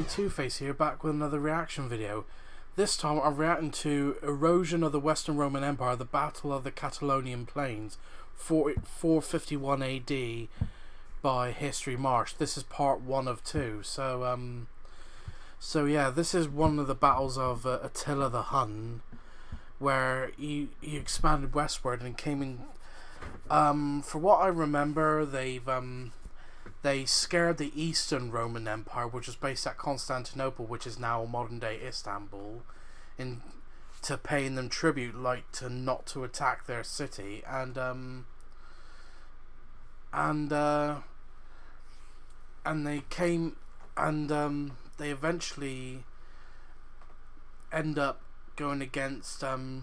Two-Face here, back with another reaction video. This time I'm reacting to Erosion of the Western Roman Empire, the Battle of the Catalaunian Plains, 451 AD by History Marsh. This is part 1 of 2. So yeah, this is one of the battles of Attila the Hun, where he expanded westward and came in. For what I remember, they scared the Eastern Roman Empire, which was based at Constantinople, which is now modern-day Istanbul, to paying them tribute, like not to attack their city, and they came, and they eventually end up going against the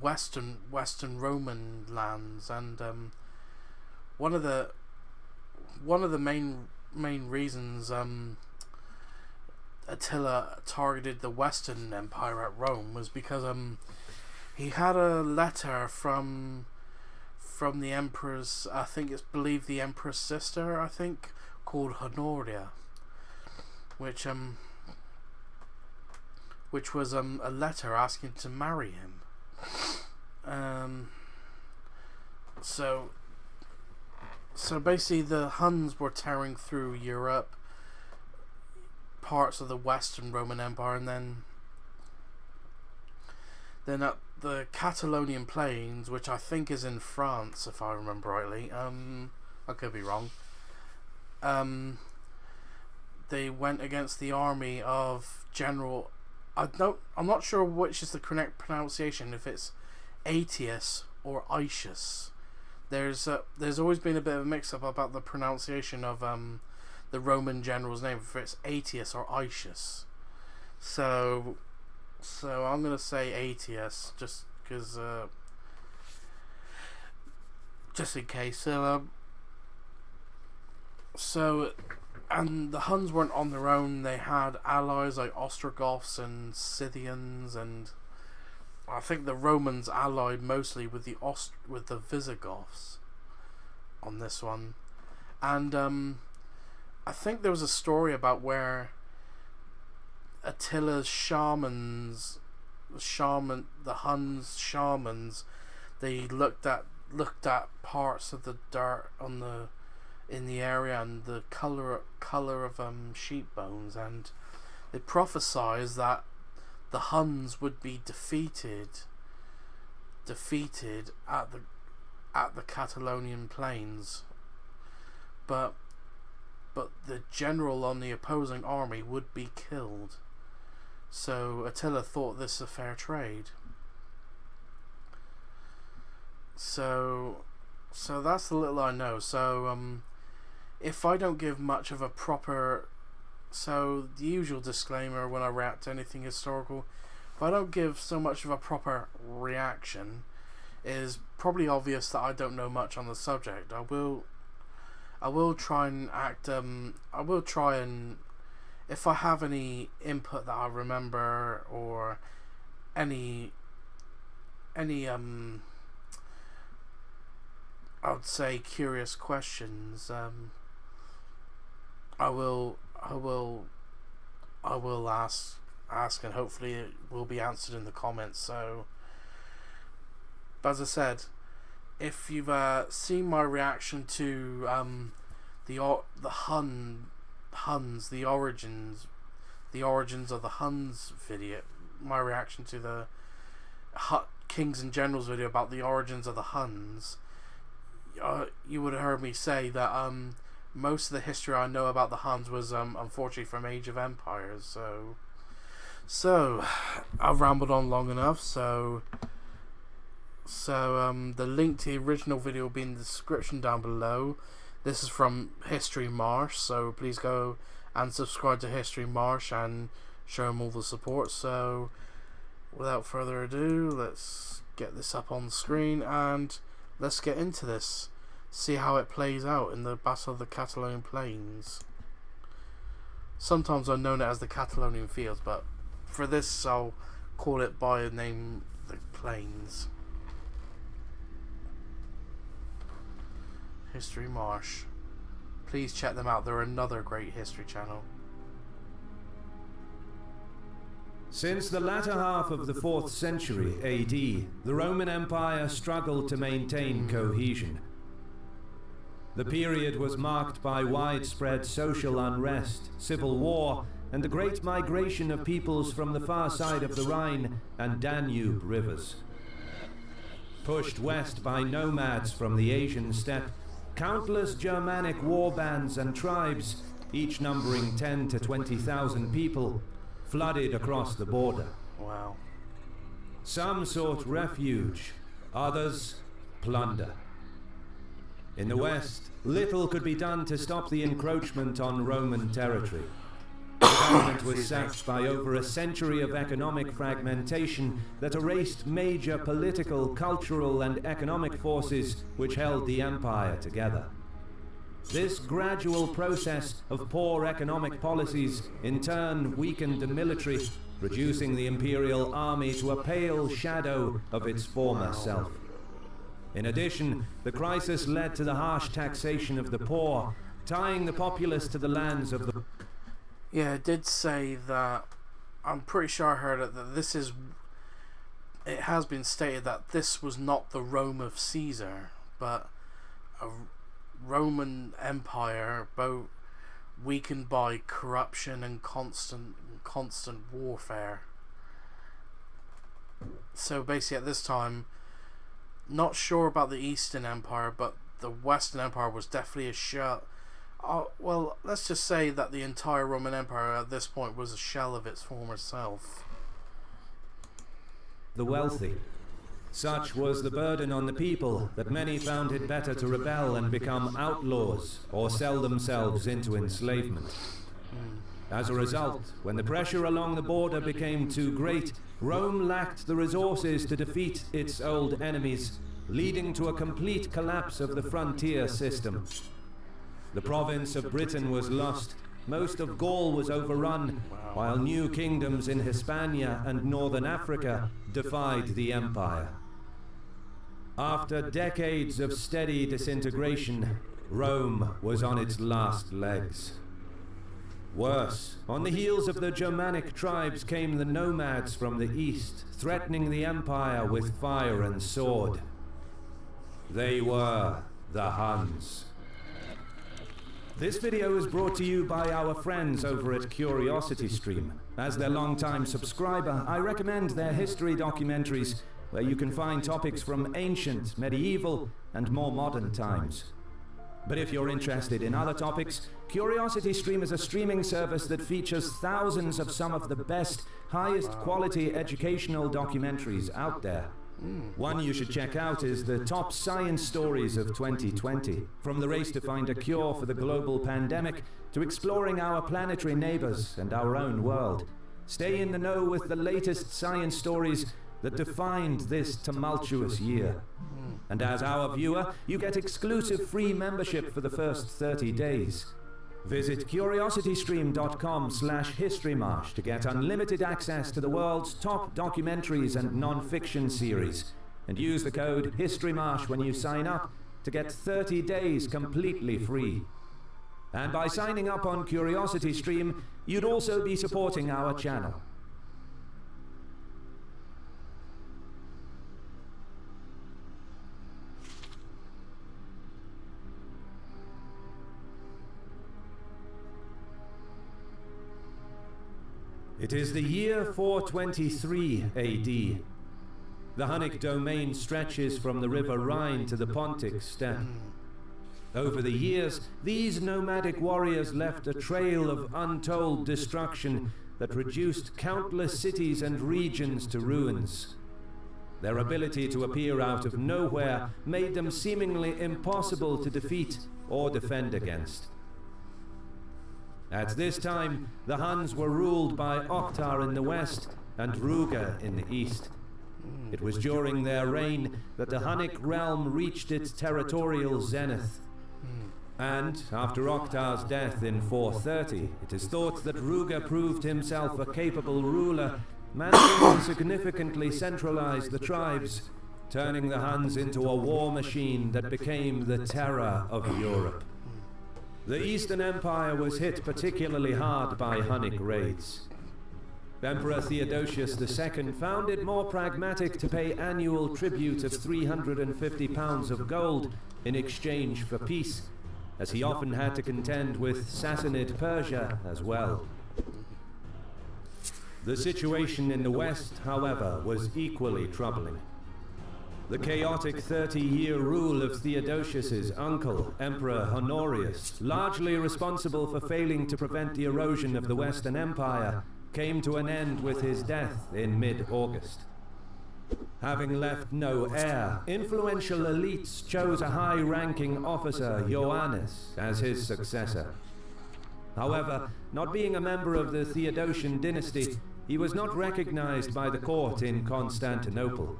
Western Roman lands, and one of the main reasons Attila targeted the Western Empire at Rome was because he had a letter from the emperor's, I think it's believed the emperor's sister, I think, called Honoria, which was a letter asking to marry him. So basically the Huns were tearing through Europe, parts of the Western Roman Empire, and then at the Catalaunian Plains, which I think is in France, if I remember rightly. I could be wrong. They went against the army of General. I'm not sure which is the correct pronunciation, if it's Aetius or Aetius. There's always been a bit of a mix-up about the pronunciation of the Roman general's name, if it's Aetius or Aetius. So I'm gonna say Aetius, just because, just in case. And the Huns weren't on their own. They had allies like Ostrogoths and Scythians, and I think the Romans allied mostly with the Visigoths on this one. And I think there was a story about where Attila's the Huns shamans, they looked at parts of the dirt in the area and the color of sheep bones, and they prophesied that the Huns would be defeated at the Catalaunian Plains, but the general on the opposing army would be killed. So Attila thought this a fair trade. So that's the little I know. So if I don't give much of a proper, so the usual disclaimer when I react to anything historical, if I don't give so much of a proper reaction, it is probably obvious that I don't know much on the subject. I will try and act. I will try and, if I have any input that I remember, or any I would say curious questions, I will ask, and hopefully it will be answered in the comments. So, but as I said, if you've seen my reaction to the origins of the Huns video, my reaction to the Kings and Generals video about the origins of the Huns, you would have heard me say that most of the history I know about the Huns was unfortunately from Age of Empires. So I've rambled on long enough. So the link to the original video will be in the description down below. This is from History Marsh, so please go and subscribe to History Marsh and show him all the support. So without further ado, let's get this up on the screen and let's get into this. See how it plays out in the Battle of the Catalaunian Plains. Sometimes I've known it as the Catalaunian Fields, but for this I'll call it by a name, the Plains. History Marsh. Please check them out. They're another great history channel. Since the latter half of the 4th century AD, the Roman Empire struggled to maintain cohesion. The period was marked by widespread social unrest, civil war, and the great migration of peoples from the far side of the Rhine and Danube rivers. Pushed west by nomads from the Asian steppe, countless Germanic war bands and tribes, each numbering 10 to 20,000 people, flooded across the border. Wow. Some sought refuge, others plunder. In the west, little could be done to stop the encroachment on Roman territory. The government was sacked by over a century of economic fragmentation that erased major political, cultural, and economic forces which held the empire together. This gradual process of poor economic policies in turn weakened the military, reducing the imperial army to a pale shadow of its former self. In addition, the crisis led to the harsh taxation of the poor, tying the populace to the lands of the... Yeah, it did say that, I'm pretty sure I heard it, that this is, it has been stated that this was not the Rome of Caesar, but a Roman Empire, both weakened by corruption and constant warfare. So basically at this time, not sure about the Eastern Empire, but the Western Empire was definitely a shell. Well, let's just say that the entire Roman Empire at this point was a shell of its former self. The wealthy. Such was the burden on the people that many found it better to rebel and become outlaws or sell themselves into enslavement. As a result, when the pressure along the border became too great, Rome lacked the resources to defeat its old enemies, leading to a complete collapse of the frontier system. The province of Britain was lost, most of Gaul was overrun, while new kingdoms in Hispania and northern Africa defied the empire. After decades of steady disintegration, Rome was on its last legs. Worse, on the heels of the Germanic tribes came the nomads from the east, threatening the empire with fire and sword. They were the Huns. This video is brought to you by our friends over at CuriosityStream. As their longtime subscriber, I recommend their history documentaries, where you can find topics from ancient, medieval, and more modern times. But if you're interested in other topics, CuriosityStream is a streaming service that features thousands of some of the best, highest quality educational documentaries out there. One you should check out is the top science stories of 2020. From the race to find a cure for the global pandemic, to exploring our planetary neighbors and our own world. Stay in the know with the latest science stories that defined this tumultuous year. And as our viewer, you get exclusive free membership for the first 30 days. Visit curiositystream.com/historymarsh to get unlimited access to the world's top documentaries and non-fiction series. And use the code HISTORYMARSH when you sign up to get 30 days completely free. And by signing up on CuriosityStream, you'd also be supporting our channel. It is the year 423 AD. The Hunnic domain stretches from the river Rhine to the Pontic steppe. Over the years, these nomadic warriors left a trail of untold destruction that reduced countless cities and regions to ruins. Their ability to appear out of nowhere made them seemingly impossible to defeat or defend against. At this time, the Huns were ruled by Oktar in the west and Ruga in the east. It was during their reign that the Hunnic realm reached its territorial zenith. And, after Oktar's death in 430, it is thought that Ruga proved himself a capable ruler managing to significantly centralize the tribes, turning the Huns into a war machine that became the terror of Europe. The Eastern Empire was hit particularly hard by Hunnic raids. Emperor Theodosius II found it more pragmatic to pay annual tribute of 350 pounds of gold in exchange for peace, as he often had to contend with Sassanid Persia as well. The situation in the West, however, was equally troubling. The chaotic 30-year rule of Theodosius's uncle, Emperor Honorius, largely responsible for failing to prevent the erosion of the Western Empire, came to an end with his death in mid-August. Having left no heir, influential elites chose a high-ranking officer, Ioannis, as his successor. However, not being a member of the Theodosian dynasty, he was not recognized by the court in Constantinople.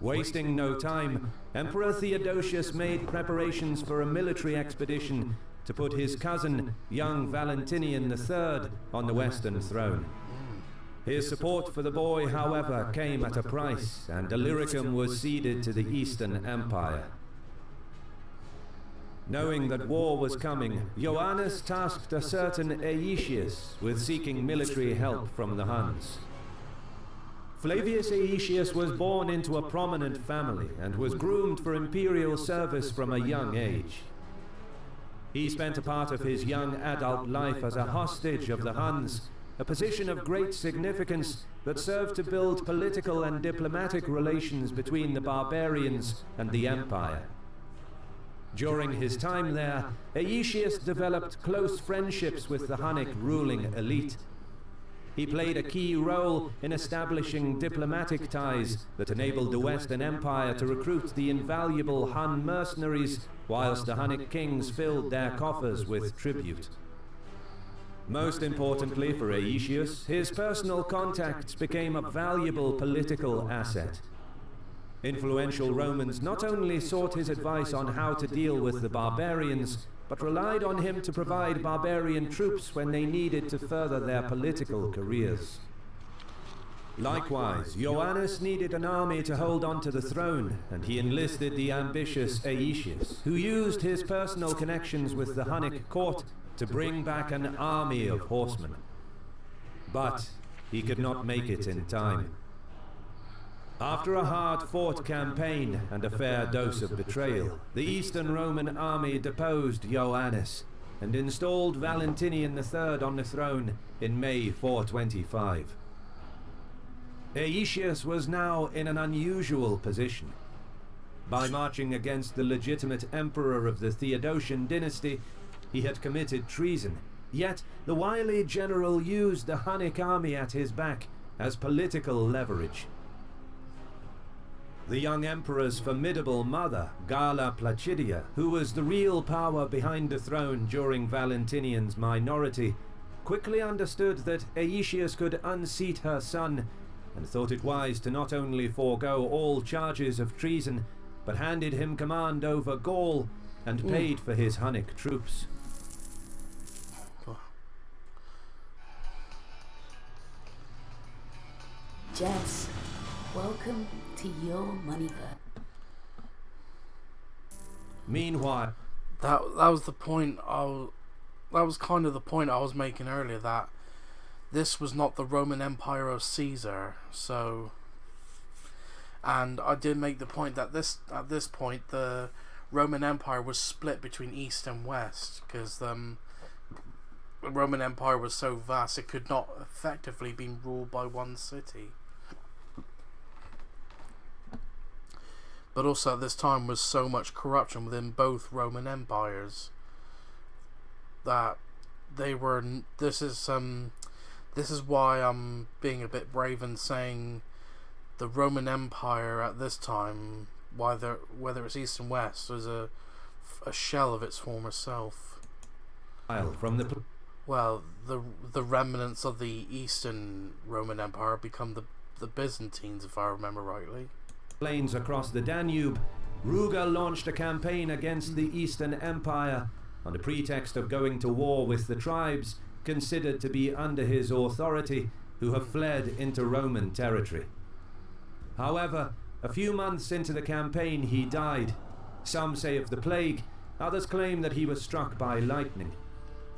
Wasting no time, Emperor Theodosius made preparations for a military expedition to put his cousin, young Valentinian III, on the Western throne. His support for the boy, however, came at a price, and Illyricum was ceded to the Eastern Empire. Knowing that war was coming, Ioannis tasked a certain Aetius with seeking military help from the Huns. Flavius Aetius was born into a prominent family and was groomed for imperial service from a young age. He spent a part of his young adult life as a hostage of the Huns, a position of great significance that served to build political and diplomatic relations between the barbarians and the empire. During his time there, Aetius developed close friendships with the Hunnic ruling elite. He played a key role in establishing diplomatic ties that enabled the Western Empire to recruit the invaluable Hun mercenaries, whilst the Hunnic kings filled their coffers with tribute. Most importantly for Aetius, his personal contacts became a valuable political asset. Influential Romans not only sought his advice on how to deal with the barbarians, but relied on him to provide barbarian troops when they needed to further their political careers. Likewise, Ioannis needed an army to hold on to the throne, and he enlisted the ambitious Aetius, who used his personal connections with the Hunnic court to bring back an army of horsemen. But he could not make it in time. After a hard-fought campaign and a fair dose of betrayal, the Eastern Roman army deposed Ioannis and installed Valentinian III on the throne in May 425. Aetius was now in an unusual position. By marching against the legitimate emperor of the Theodosian dynasty, he had committed treason, yet the wily general used the Hunnic army at his back as political leverage. The young emperor's formidable mother, Galla Placidia, who was the real power behind the throne during Valentinian's minority, quickly understood that Aetius could unseat her son, and thought it wise to not only forego all charges of treason, but handed him command over Gaul and paid for his Hunnic troops. Jess, welcome to your moneyverse. Meanwhile, that was the point. That was kind of the point I was making earlier, that this was not the Roman Empire of Caesar. So, and I did make the point that at this point the Roman Empire was split between East and West, because the Roman Empire was so vast it could not effectively be ruled by one city. But also at this time was so much corruption within both Roman empires that they were. This is why I'm being a bit brave and saying the Roman Empire at this time, whether it's East and West, was a shell of its former self. From the the remnants of the Eastern Roman Empire become the Byzantines, if I remember rightly. Plains across the Danube, Ruger launched a campaign against the Eastern Empire on the pretext of going to war with the tribes considered to be under his authority who have fled into Roman territory. However, a few months into the campaign he died. Some say of the plague, others claim that he was struck by lightning.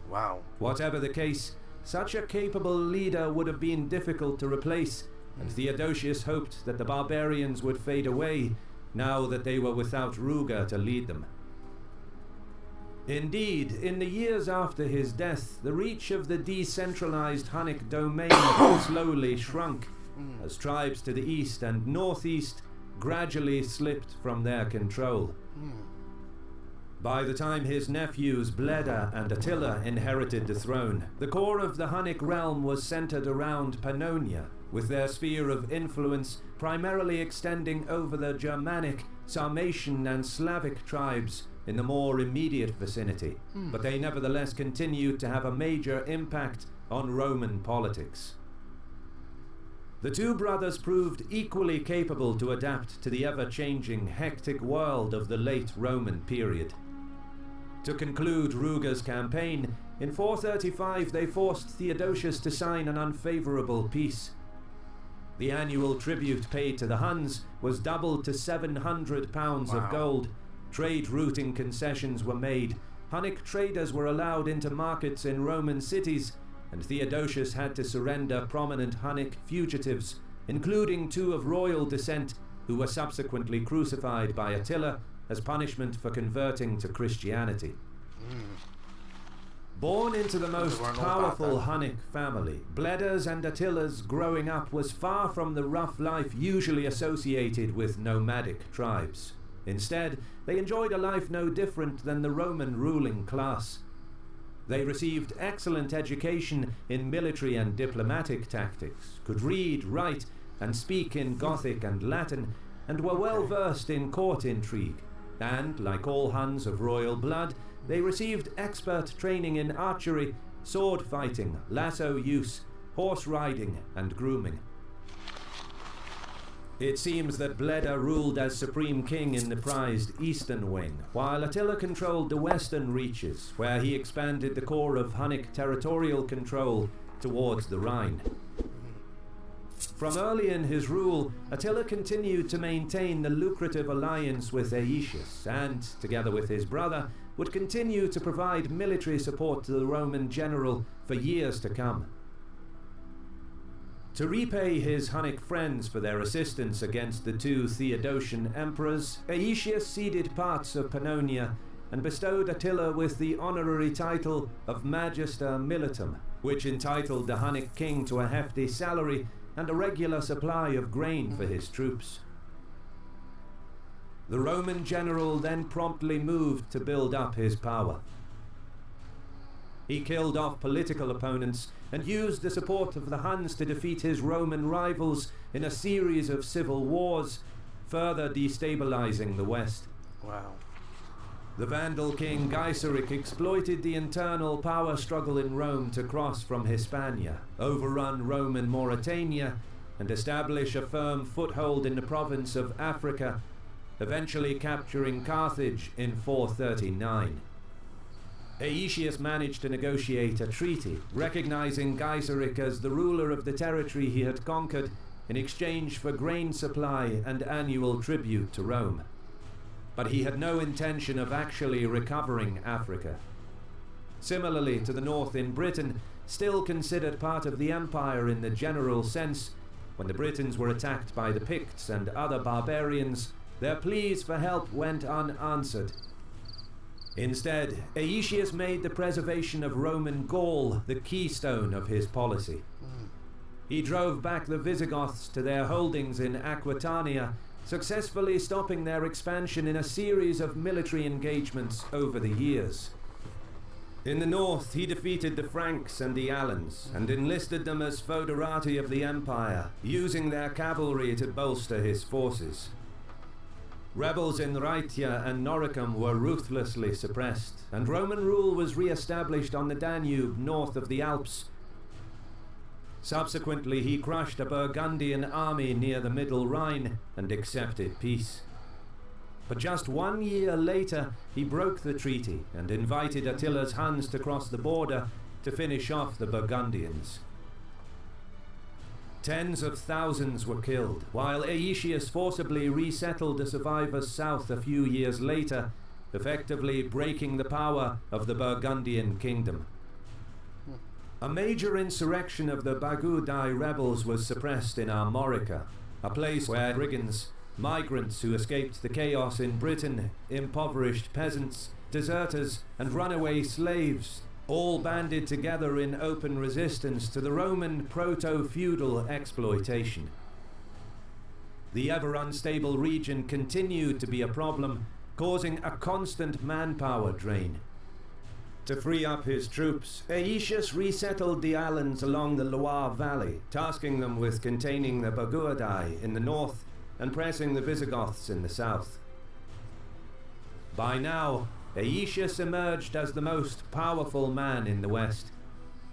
Wow. Whatever the case, such a capable leader would have been difficult to replace, and Theodosius hoped that the barbarians would fade away now that they were without Ruger to lead them. Indeed, in the years after his death, the reach of the decentralized Hunnic domain slowly shrunk, as tribes to the east and northeast gradually slipped from their control. By the time his nephews Bleda and Attila inherited the throne, the core of the Hunnic realm was centered around Pannonia, with their sphere of influence primarily extending over the Germanic, Sarmatian and Slavic tribes in the more immediate vicinity, but they nevertheless continued to have a major impact on Roman politics. The two brothers proved equally capable to adapt to the ever-changing, hectic world of the late Roman period. To conclude Ruger's campaign, in 435 they forced Theodosius to sign an unfavourable peace. The annual tribute paid to the Huns was doubled to £700 of gold. Trade routing concessions were made. Hunnic traders were allowed into markets in Roman cities, and Theodosius had to surrender prominent Hunnic fugitives, including two of royal descent who were subsequently crucified by Attila as punishment for converting to Christianity. Born into the most powerful Hunnic family, Bleda's and Attila's growing up was far from the rough life usually associated with nomadic tribes. Instead, they enjoyed a life no different than the Roman ruling class. They received excellent education in military and diplomatic tactics, could read, write, and speak in Gothic and Latin, and were well versed in court intrigue. And, like all Huns of royal blood, they received expert training in archery, sword fighting, lasso use, horse riding, and grooming. It seems that Bleda ruled as supreme king in the prized eastern wing, while Attila controlled the western reaches, where he expanded the core of Hunnic territorial control towards the Rhine. From early in his rule, Attila continued to maintain the lucrative alliance with Aetius and, together with his brother, would continue to provide military support to the Roman general for years to come. To repay his Hunnic friends for their assistance against the two Theodosian emperors, Aetius ceded parts of Pannonia and bestowed Attila with the honorary title of Magister Militum, which entitled the Hunnic king to a hefty salary and a regular supply of grain for his troops. The Roman general then promptly moved to build up his power. He killed off political opponents and used the support of the Huns to defeat his Roman rivals in a series of civil wars, further destabilizing the West. Wow. The Vandal king Gaiseric exploited the internal power struggle in Rome to cross from Hispania, overrun Roman Mauritania, and establish a firm foothold in the province of Africa, eventually capturing Carthage in 439. Aetius managed to negotiate a treaty, recognizing Gaiseric as the ruler of the territory he had conquered in exchange for grain supply and annual tribute to Rome. But he had no intention of actually recovering Africa. Similarly to the north in Britain, still considered part of the empire in the general sense, when the Britons were attacked by the Picts and other barbarians, their pleas for help went unanswered. Instead, Aetius made the preservation of Roman Gaul the keystone of his policy. He drove back the Visigoths to their holdings in Aquitania, successfully stopping their expansion in a series of military engagements over the years. In the north, he defeated the Franks and the Alans, and enlisted them as foederati of the empire, using their cavalry to bolster his forces. Rebels in Rhaetia and Noricum were ruthlessly suppressed, and Roman rule was re-established on the Danube north of the Alps. Subsequently, he crushed a Burgundian army near the Middle Rhine and accepted peace. But just 1 year later, he broke the treaty and invited Attila's Huns to cross the border to finish off the Burgundians. Tens of thousands were killed, while Aetius forcibly resettled the survivors south a few years later, effectively breaking the power of the Burgundian kingdom. A major insurrection of the Bagudai rebels was suppressed in Armorica, a place where brigands, migrants who escaped the chaos in Britain, impoverished peasants, deserters, and runaway slaves all banded together in open resistance to the Roman proto-feudal exploitation. The ever-unstable region continued to be a problem, causing a constant manpower drain. To free up his troops, Aetius resettled the islands along the Loire Valley, tasking them with containing the Bagudai in the north and pressing the Visigoths in the south. By now, Aetius emerged as the most powerful man in the west.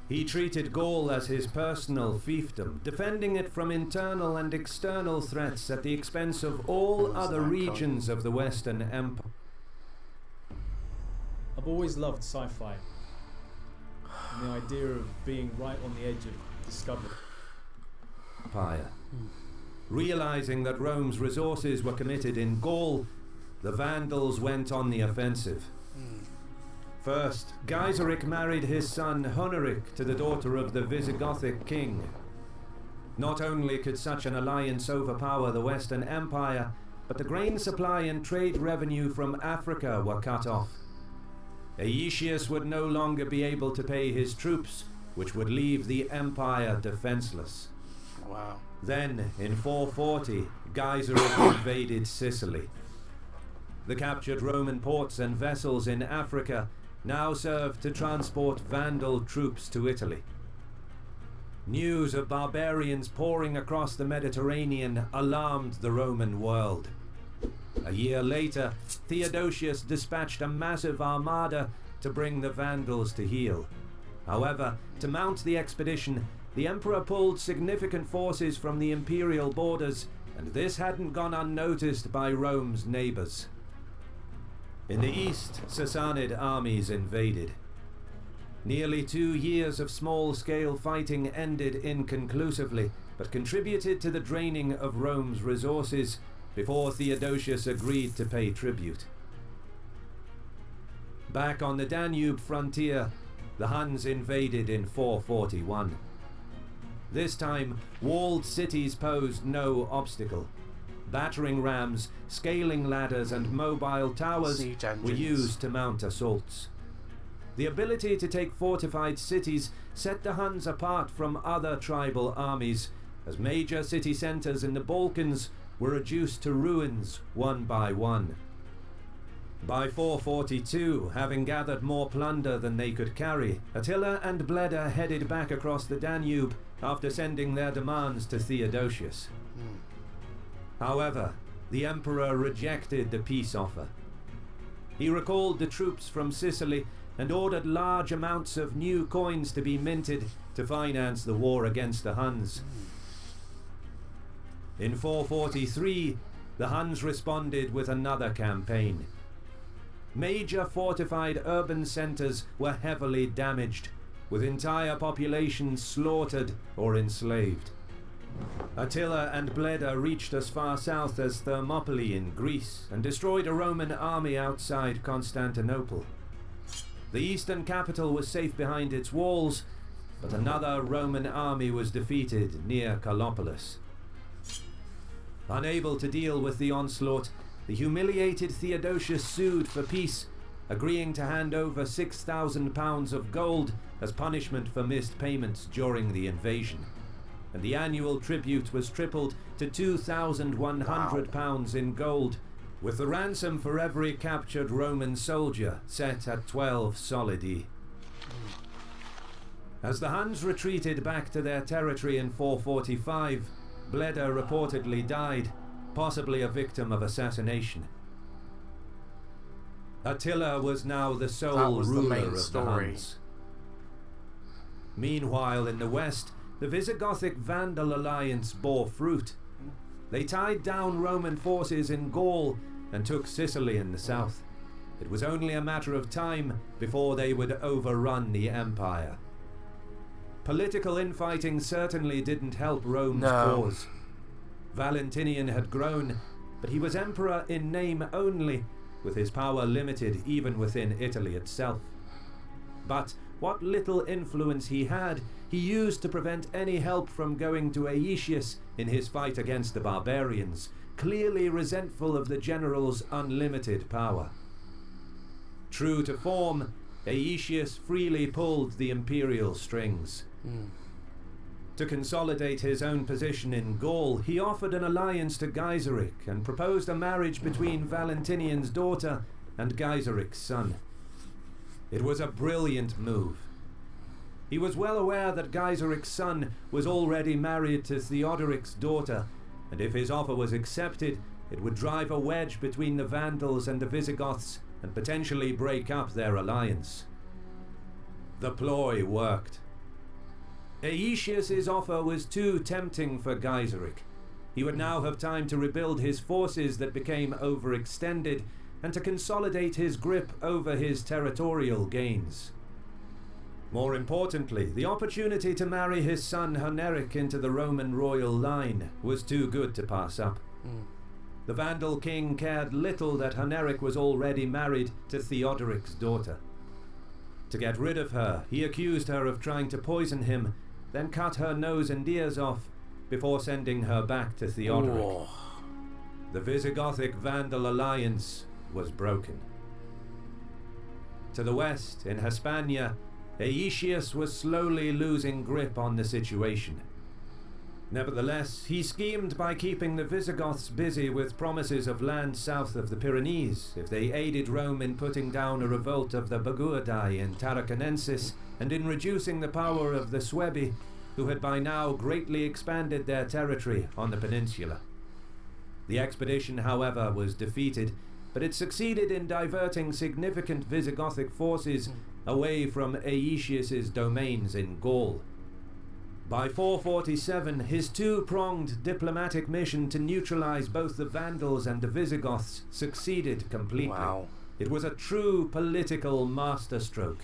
He treated Gaul as his personal fiefdom, defending it from internal and external threats at the expense of all other regions of the Western Empire. I've always loved sci-fi and the idea of being right on the edge of discovery. Realizing that Rome's resources were committed in Gaul, the Vandals went on the offensive. First, Gaiseric married his son Huneric to the daughter of the Visigothic king. Not only could such an alliance overpower the Western Empire, but the grain supply and trade revenue from Africa were cut off. Aetius would no longer be able to pay his troops, which would leave the empire defenseless. Wow. Then, in 440, Gaiseric invaded Sicily. The captured Roman ports and vessels in Africa now served to transport Vandal troops to Italy. News of barbarians pouring across the Mediterranean alarmed the Roman world. A year later, Theodosius dispatched a massive armada to bring the Vandals to heel. However, to mount the expedition, the emperor pulled significant forces from the imperial borders, and this hadn't gone unnoticed by Rome's neighbors. In the east, Sassanid armies invaded. Nearly 2 years of small-scale fighting ended inconclusively, but contributed to the draining of Rome's resources before Theodosius agreed to pay tribute. Back on the Danube frontier, the Huns invaded in 441. This time, walled cities posed no obstacle. Battering rams, scaling ladders, and mobile towers were used to mount assaults. The ability to take fortified cities set the Huns apart from other tribal armies, as major city centers in the Balkans were reduced to ruins one by one. By 442, having gathered more plunder than they could carry, Attila and Bleda headed back across the Danube after sending their demands to Theodosius. However, the emperor rejected the peace offer. He recalled the troops from Sicily and ordered large amounts of new coins to be minted to finance the war against the Huns. In 443, the Huns responded with another campaign. Major fortified urban centers were heavily damaged, with entire populations slaughtered or enslaved. Attila and Bleda reached as far south as Thermopylae in Greece and destroyed a Roman army outside Constantinople. The eastern capital was safe behind its walls, but another Roman army was defeated near Callipolis. Unable to deal with the onslaught, the humiliated Theodosius sued for peace, agreeing to hand over 6,000 pounds of gold as punishment for missed payments during the invasion. And the annual tribute was tripled to 2,100 pounds in gold, with the ransom for every captured Roman soldier set at 12 solidi. As the Huns retreated back to their territory in 445, Bleda reportedly died, possibly a victim of assassination. Attila was now the sole ruler of the Huns. Meanwhile, in the west, the Visigothic Vandal alliance bore fruit. They tied down Roman forces in Gaul and took Sicily in the south. It was only a matter of time before they would overrun the empire. Political infighting certainly didn't help Rome's No. cause. Valentinian had grown, but he was emperor in name only, with his power limited even within Italy itself. But what little influence he had, he used to prevent any help from going to Aetius in his fight against the barbarians, clearly resentful of the general's unlimited power. True to form, Aetius freely pulled the imperial strings. To consolidate his own position in Gaul, he offered an alliance to Gaiseric and proposed a marriage between Valentinian's daughter and Gaiseric's son. It was a brilliant move. He was well aware that Gaiseric's son was already married to Theodoric's daughter, and if his offer was accepted, it would drive a wedge between the Vandals and the Visigoths and potentially break up their alliance. The ploy worked. Aetius's offer was too tempting for Gaiseric. He would now have time to rebuild his forces that became overextended and to consolidate his grip over his territorial gains. More importantly, the opportunity to marry his son Honeric into the Roman royal line was too good to pass up. The Vandal king cared little that Honeric was already married to Theodoric's daughter. To get rid of her, he accused her of trying to poison him, then cut her nose and ears off before sending her back to Theodoric. Oh. The Visigothic Vandal alliance was broken. To the west, in Hispania, Aetius was slowly losing grip on the situation. Nevertheless, he schemed by keeping the Visigoths busy with promises of land south of the Pyrenees if they aided Rome in putting down a revolt of the Baguadae in Tarraconensis and in reducing the power of the Suebi, who had by now greatly expanded their territory on the peninsula. The expedition, however, was defeated, but it succeeded in diverting significant Visigothic forces away from Aetius's domains in Gaul. By 447, his two-pronged diplomatic mission to neutralize both the Vandals and the Visigoths succeeded completely. Wow. It was a true political masterstroke.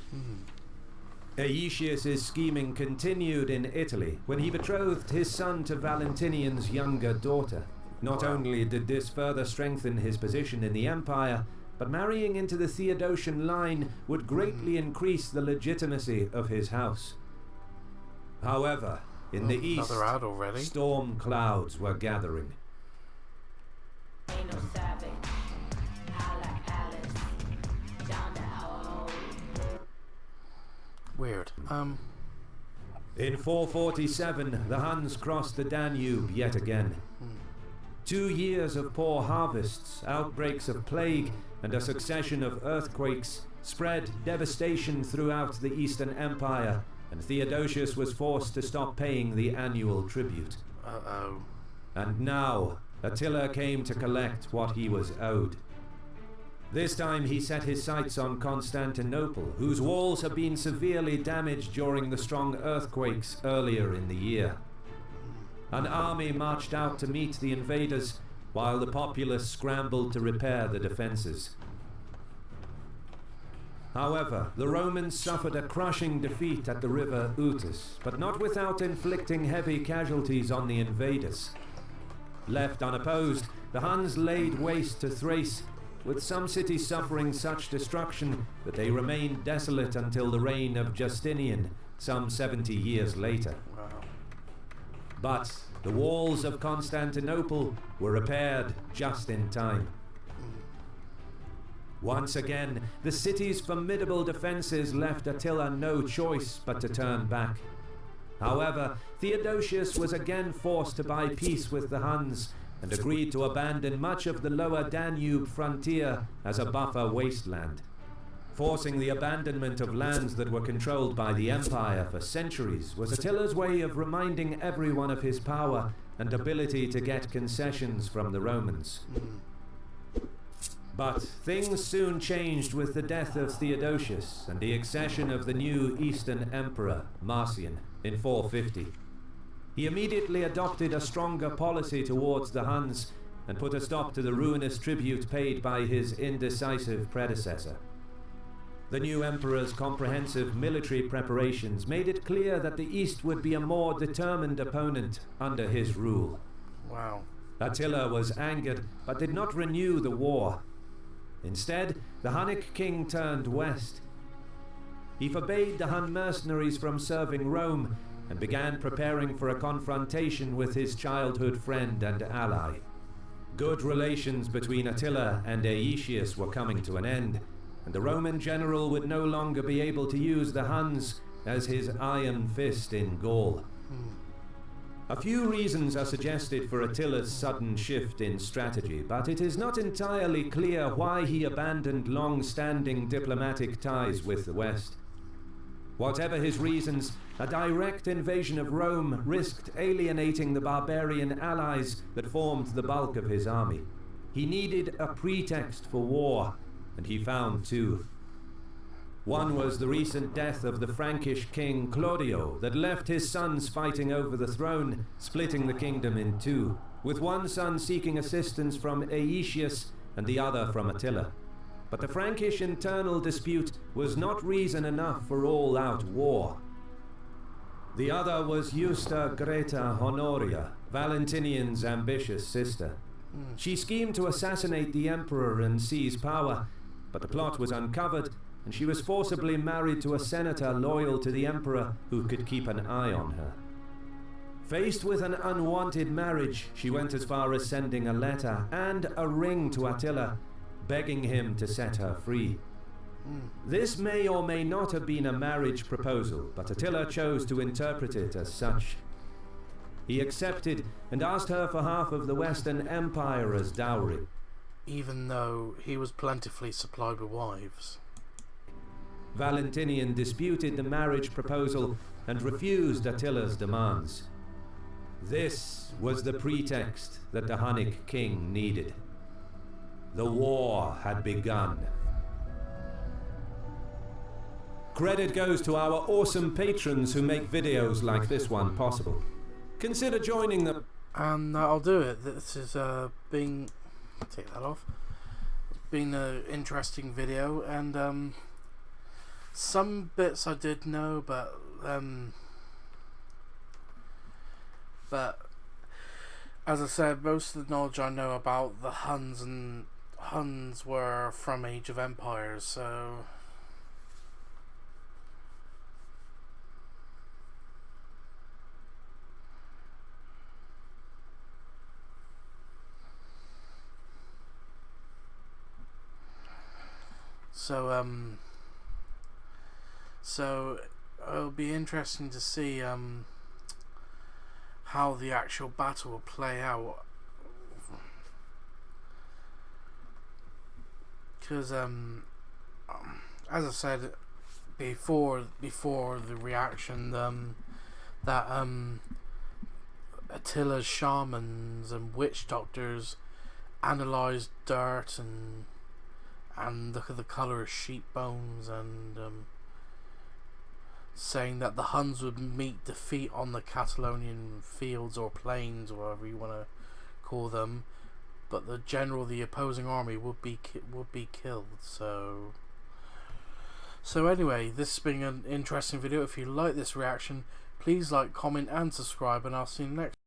Aetius's scheming continued in Italy when he betrothed his son to Valentinian's younger daughter. Not only did this further strengthen his position in the empire, but marrying into the Theodosian line would greatly increase the legitimacy of his house. However, in the east, Another ad already. storm clouds were gathering. Ain't no savage. I like Alice. Down the hole. Weird. In 447, the Huns crossed the Danube yet again. 2 years of poor harvests, outbreaks of plague, and a succession of earthquakes spread devastation throughout the Eastern Empire, and Theodosius was forced to stop paying the annual tribute. Uh-oh. And now, Attila came to collect what he was owed. This time he set his sights on Constantinople, whose walls had been severely damaged during the strong earthquakes earlier in the year. An army marched out to meet the invaders, while the populace scrambled to repair the defenses. However, the Romans suffered a crushing defeat at the river Utus, but not without inflicting heavy casualties on the invaders. Left unopposed, the Huns laid waste to Thrace, with some cities suffering such destruction that they remained desolate until the reign of Justinian, some 70 years later. But the walls of Constantinople were repaired just in time. Once again, the city's formidable defenses left Attila no choice but to turn back. However, Theodosius was again forced to buy peace with the Huns and agreed to abandon much of the lower Danube frontier as a buffer wasteland. Forcing the abandonment of lands that were controlled by the empire for centuries was Attila's way of reminding everyone of his power and ability to get concessions from the Romans. But things soon changed with the death of Theodosius and the accession of the new Eastern Emperor, Marcian, in 450. He immediately adopted a stronger policy towards the Huns and put a stop to the ruinous tribute paid by his indecisive predecessor. The new emperor's comprehensive military preparations made it clear that the East would be a more determined opponent under his rule. Wow. Attila was angered, but did not renew the war. Instead, the Hunnic king turned west. He forbade the Hun mercenaries from serving Rome and began preparing for a confrontation with his childhood friend and ally. Good relations between Attila and Aetius were coming to an end, and the Roman general would no longer be able to use the Huns as his iron fist in Gaul. A few reasons are suggested for Attila's sudden shift in strategy, but it is not entirely clear why he abandoned long-standing diplomatic ties with the West. Whatever his reasons, a direct invasion of Rome risked alienating the barbarian allies that formed the bulk of his army. He needed a pretext for war, and he found two. One was the recent death of the Frankish king Claudio that left his sons fighting over the throne, splitting the kingdom in two, with one son seeking assistance from Aetius and the other from Attila. But the Frankish internal dispute was not reason enough for all-out war. The other was Justa Greta Honoria, Valentinian's ambitious sister. She schemed to assassinate the emperor and seize power, but the plot was uncovered, and she was forcibly married to a senator loyal to the emperor who could keep an eye on her. Faced with an unwanted marriage, she went as far as sending a letter and a ring to Attila, begging him to set her free. This may or may not have been a marriage proposal, but Attila chose to interpret it as such. He accepted and asked her for half of the Western Empire as dowry. Even though he was plentifully supplied with wives. Valentinian disputed the marriage proposal and refused Attila's demands. This was the pretext that the Hunnic king needed. The war had begun. Credit goes to our awesome patrons who make videos like this one possible. Consider joining them. And I'll do it. This is been... take that off. It's been an interesting video, and some bits I did know, but as I said, most of the knowledge I know about the Huns were from Age of Empires, so it'll be interesting to see how the actual battle will play out, because as I said before the reaction, that Attila's shamans and witch doctors analysed dirt and look at the colour of sheep bones, and saying that the Huns would meet defeat on the Catalaunian fields or plains, or whatever you want to call them, but the opposing army would be killed. So anyway, this has been an interesting video. If you like this reaction, please like, comment and subscribe, and I'll see you next.